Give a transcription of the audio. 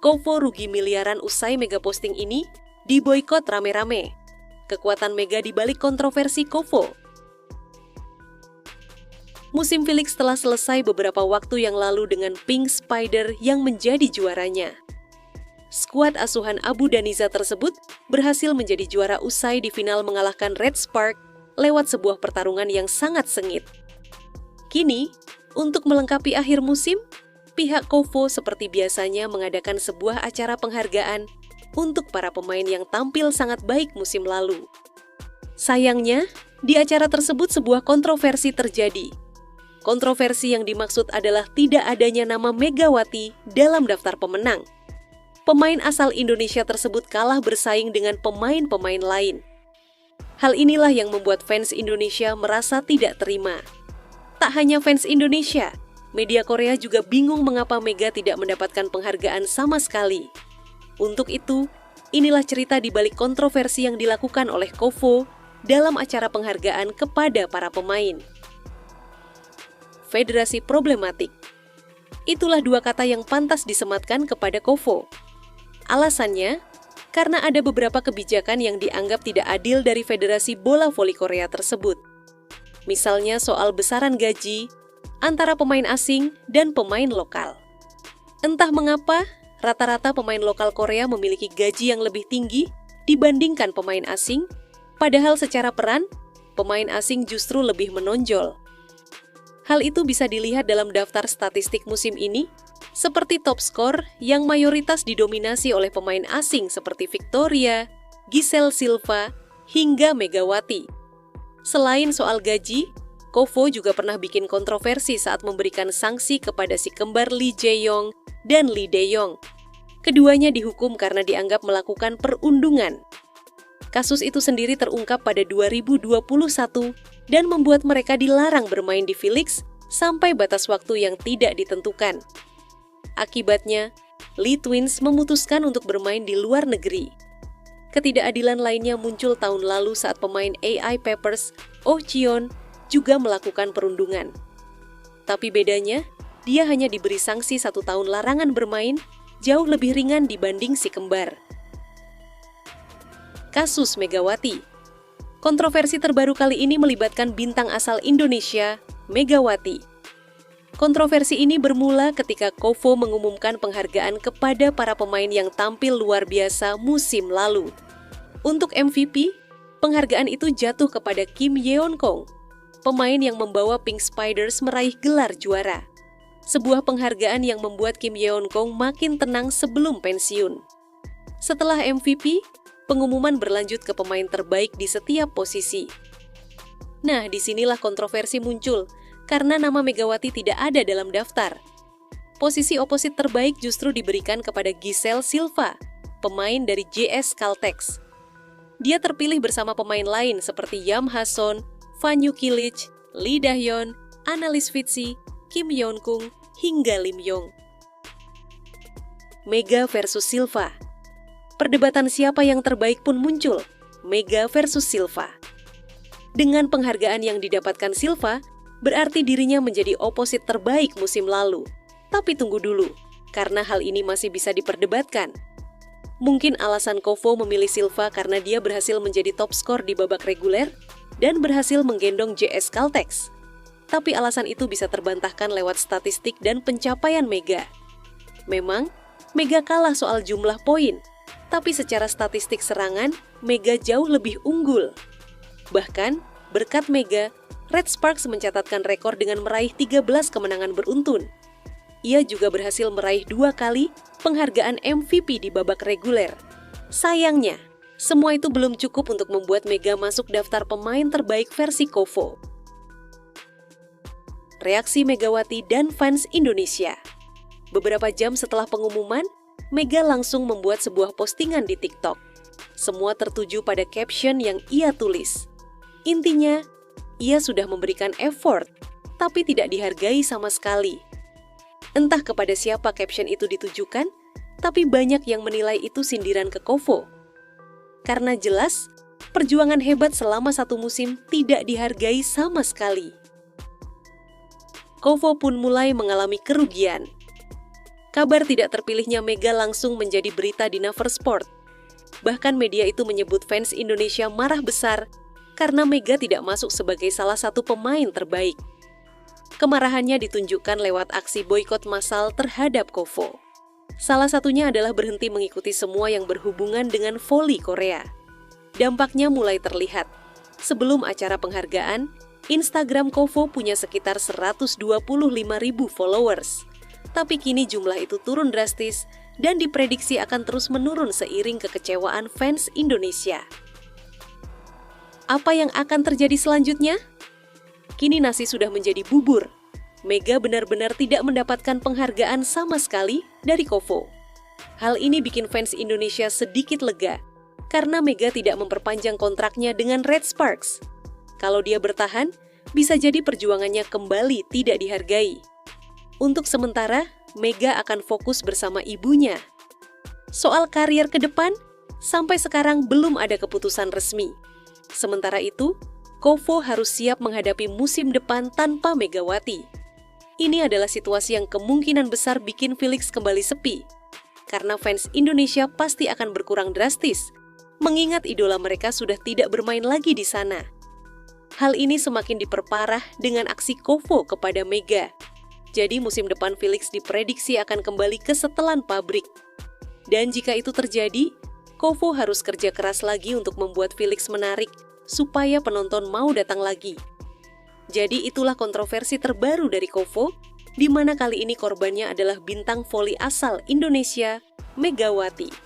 Kovo rugi miliaran usai Mega posting ini diboikot rame-rame. Kekuatan Mega di balik kontroversi Kovo. Musim Felix telah selesai beberapa waktu yang lalu dengan Pink Spider yang menjadi juaranya. Skuad asuhan Abu Daniza tersebut berhasil menjadi juara usai di final mengalahkan Red Spark lewat sebuah pertarungan yang sangat sengit. Kini, untuk melengkapi akhir musim, pihak Kovo seperti biasanya mengadakan sebuah acara penghargaan untuk para pemain yang tampil sangat baik musim lalu. Sayangnya, di acara tersebut sebuah kontroversi terjadi. Kontroversi yang dimaksud adalah tidak adanya nama Megawati dalam daftar pemenang. Pemain asal Indonesia tersebut kalah bersaing dengan pemain-pemain lain. Hal inilah yang membuat fans Indonesia merasa tidak terima. Tak hanya fans Indonesia, media Korea juga bingung mengapa Mega tidak mendapatkan penghargaan sama sekali. Untuk itu, inilah cerita di balik kontroversi yang dilakukan oleh Kovo dalam acara penghargaan kepada para pemain. Federasi problematik. Itulah dua kata yang pantas disematkan kepada Kovo. Alasannya, karena ada beberapa kebijakan yang dianggap tidak adil dari Federasi Bola Voli Korea tersebut. Misalnya soal besaran gaji antara pemain asing dan pemain lokal. Entah mengapa, rata-rata pemain lokal Korea memiliki gaji yang lebih tinggi dibandingkan pemain asing, padahal secara peran, pemain asing justru lebih menonjol. Hal itu bisa dilihat dalam daftar statistik musim ini, seperti top skor yang mayoritas didominasi oleh pemain asing seperti Victoria, Giselle Silva, hingga Megawati. Selain soal gaji, Kovo juga pernah bikin kontroversi saat memberikan sanksi kepada si kembar Lee Jae-yong dan Lee Dae-yong. Keduanya dihukum karena dianggap melakukan perundungan. Kasus itu sendiri terungkap pada 2021 dan membuat mereka dilarang bermain di V-League sampai batas waktu yang tidak ditentukan. Akibatnya, Lee Twins memutuskan untuk bermain di luar negeri. Ketidakadilan lainnya muncul tahun lalu saat pemain AI Papers, Oh Cheon, juga melakukan perundungan. Tapi bedanya, dia hanya diberi sanksi 1 tahun larangan bermain, jauh lebih ringan dibanding si kembar. Kasus Megawati. Kontroversi terbaru kali ini melibatkan bintang asal Indonesia, Megawati. Kontroversi ini bermula ketika Kovo mengumumkan penghargaan kepada para pemain yang tampil luar biasa musim lalu. Untuk MVP, penghargaan itu jatuh kepada Kim Yeon-kong, pemain yang membawa Pink Spiders meraih gelar juara. Sebuah penghargaan yang membuat Kim Yeon-kong makin tenang sebelum pensiun. Setelah MVP, pengumuman berlanjut ke pemain terbaik di setiap posisi. Nah, disinilah kontroversi muncul, karena nama Megawati tidak ada dalam daftar. Posisi oposit terbaik justru diberikan kepada Giselle Silva, pemain dari JS Caltex. Dia terpilih bersama pemain lain seperti Yam Ha-son, Fan Yukilich, Lee Dahyun, Annalise Fitzy, Kim Yeon-kung, hingga Lim Yong. Mega versus Silva. Perdebatan siapa yang terbaik pun muncul, Mega versus Silva. Dengan penghargaan yang didapatkan Silva, berarti dirinya menjadi oposit terbaik musim lalu. Tapi tunggu dulu, karena hal ini masih bisa diperdebatkan. Mungkin alasan Kovo memilih Silva karena dia berhasil menjadi top skor di babak reguler dan berhasil menggendong JS Caltex. Tapi alasan itu bisa terbantahkan lewat statistik dan pencapaian Mega. Memang, Mega kalah soal jumlah poin, tapi secara statistik serangan, Mega jauh lebih unggul. Bahkan, berkat Mega, Red Sparks mencatatkan rekor dengan meraih 13 kemenangan beruntun. Ia juga berhasil meraih 2 kali penghargaan MVP di babak reguler. Sayangnya, semua itu belum cukup untuk membuat Mega masuk daftar pemain terbaik versi Kovo. Reaksi Megawati dan fans Indonesia. Beberapa jam setelah pengumuman, Mega langsung membuat sebuah postingan di TikTok. Semua tertuju pada caption yang ia tulis. Intinya, ia sudah memberikan effort, tapi tidak dihargai sama sekali. Entah kepada siapa caption itu ditujukan, tapi banyak yang menilai itu sindiran ke Kovo. Karena jelas, perjuangan hebat selama 1 musim tidak dihargai sama sekali. Kovo pun mulai mengalami kerugian. Kabar tidak terpilihnya Mega langsung menjadi berita di Naver Sport. Bahkan media itu menyebut fans Indonesia marah besar karena Mega tidak masuk sebagai salah satu pemain terbaik. Kemarahannya ditunjukkan lewat aksi boikot massal terhadap Kovo. Salah satunya adalah berhenti mengikuti semua yang berhubungan dengan voli Korea. Dampaknya mulai terlihat. Sebelum acara penghargaan, Instagram Kovo punya sekitar 125.000 followers. Tapi kini jumlah itu turun drastis dan diprediksi akan terus menurun seiring kekecewaan fans Indonesia. Apa yang akan terjadi selanjutnya? Kini nasi sudah menjadi bubur. Mega benar-benar tidak mendapatkan penghargaan sama sekali dari Kovo. Hal ini bikin fans Indonesia sedikit lega, karena Mega tidak memperpanjang kontraknya dengan Red Sparks. Kalau dia bertahan, bisa jadi perjuangannya kembali tidak dihargai. Untuk sementara, Mega akan fokus bersama ibunya. Soal karier ke depan, sampai sekarang belum ada keputusan resmi. Sementara itu, Kovo harus siap menghadapi musim depan tanpa Megawati. Ini adalah situasi yang kemungkinan besar bikin Felix kembali sepi, karena fans Indonesia pasti akan berkurang drastis, mengingat idola mereka sudah tidak bermain lagi di sana. Hal ini semakin diperparah dengan aksi Kovo kepada Mega. Jadi musim depan Felix diprediksi akan kembali ke setelan pabrik. Dan jika itu terjadi, Kovo harus kerja keras lagi untuk membuat Felix menarik, supaya penonton mau datang lagi. Jadi itulah kontroversi terbaru dari Kovo, di mana kali ini korbannya adalah bintang voli asal Indonesia, Megawati.